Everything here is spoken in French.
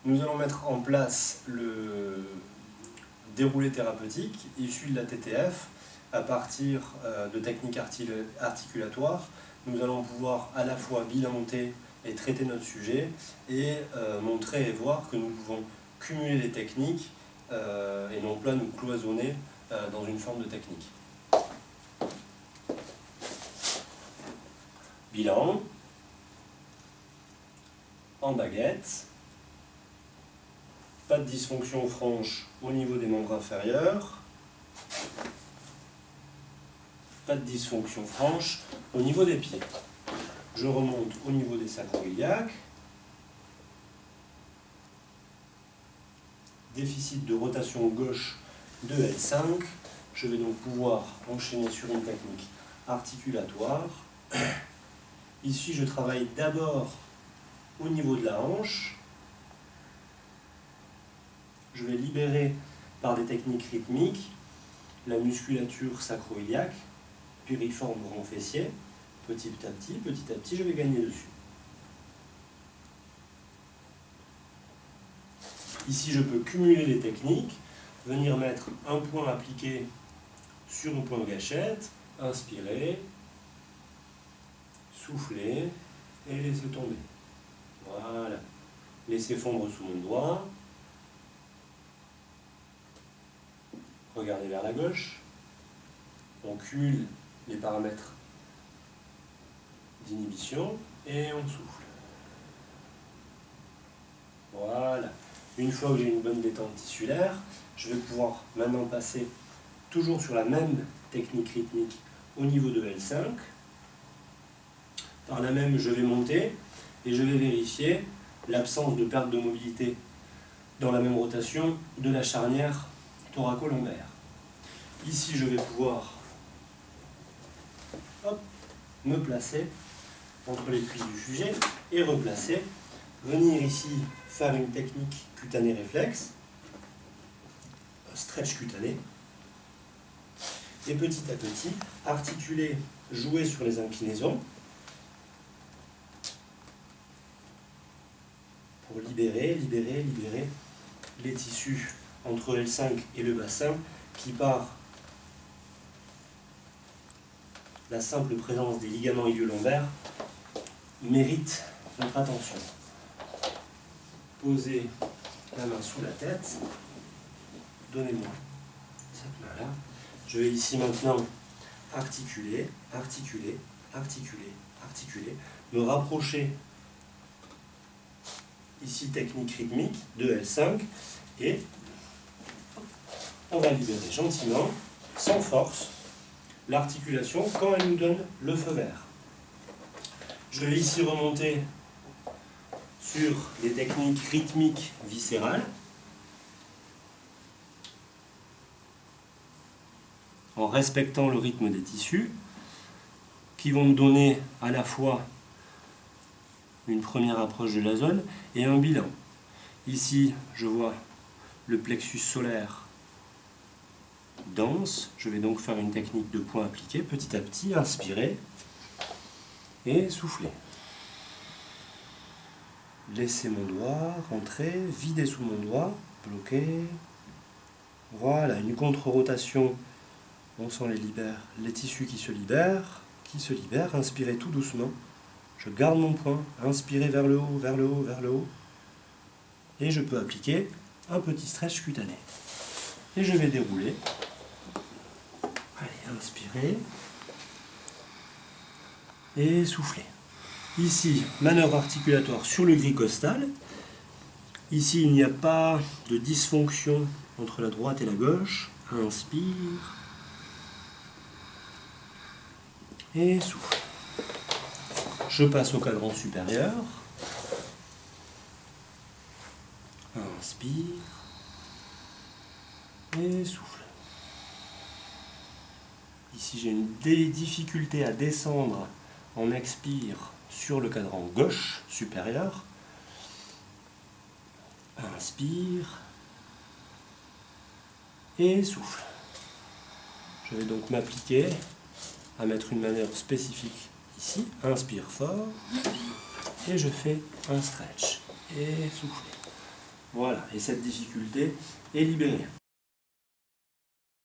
Nous allons mettre en place le déroulé thérapeutique issu de la TTF à partir de techniques articulatoires. Nous allons pouvoir à la fois bilanter et traiter notre sujet et montrer et voir que nous pouvons cumuler les techniques et non pas nous cloisonner dans une forme de technique. Bilan en baguette. Pas de dysfonction franche au niveau des membres inférieurs. Pas de dysfonction franche au niveau des pieds. Je remonte au niveau des sacro-iliaques. Déficit de rotation gauche de L5. Je vais donc pouvoir enchaîner sur une technique articulatoire. Ici, je travaille d'abord au niveau de la hanche. Je vais libérer par des techniques rythmiques la musculature sacro-iliaque, piriforme grand fessier. Petit à petit, je vais gagner dessus. Ici, je peux cumuler les techniques, venir mettre un point appliqué sur un point de gâchette, inspirer, souffler et laisser tomber. Voilà. Laissez fondre sous mon doigt. Regardez vers la gauche. On cumule les paramètres d'inhibition et on souffle. Voilà. Une fois que j'ai une bonne détente tissulaire, je vais pouvoir maintenant passer toujours sur la même technique rythmique au niveau de L5. Par là même, je vais monter et je vais vérifier l'absence de perte de mobilité dans la même rotation de la charnière thoraco-lombaire. Ici, je vais pouvoir me placer entre les cuisses du sujet et replacer. Venir ici faire une technique cutanée réflexe, stretch cutané, et petit à petit articuler, jouer sur les inclinaisons pour libérer les tissus entre L5 et le bassin qui, par la simple présence des ligaments iliolombaires, mérite notre attention. Posez la main sous la tête. Donnez-moi cette main-là. Je vais ici maintenant articuler, me rapprocher ici technique rythmique de L5 et on va libérer gentiment, sans force, l'articulation quand elle nous donne le feu vert. Je vais ici remonter sur les techniques rythmiques viscérales en respectant le rythme des tissus qui vont me donner à la fois une première approche de la zone et un bilan. Ici, je vois le plexus solaire dense. Je vais donc faire une technique de point appliqué petit à petit, inspirer et souffler. Laissez mon doigt rentrer, vider sous mon doigt, bloquer. Voilà, une contre-rotation. On sent les tissus qui se libèrent. Inspirez tout doucement. Je garde mon point, inspirez vers le haut, vers le haut, vers le haut. Et je peux appliquer un petit stretch cutané. Et je vais dérouler. Allez, inspirez. Et soufflez. Ici, manœuvre articulatoire sur le gris costal. Ici, il n'y a pas de dysfonction entre la droite et la gauche. Inspire. Et souffle. Je passe au cadran supérieur. Inspire. Et souffle. Ici, j'ai une difficulté à descendre en expire sur le cadran gauche supérieur. Inspire. Et souffle. Je vais donc m'appliquer à mettre une manœuvre spécifique ici. Inspire fort. Et je fais un stretch. Et souffle. Voilà, et cette difficulté est libérée.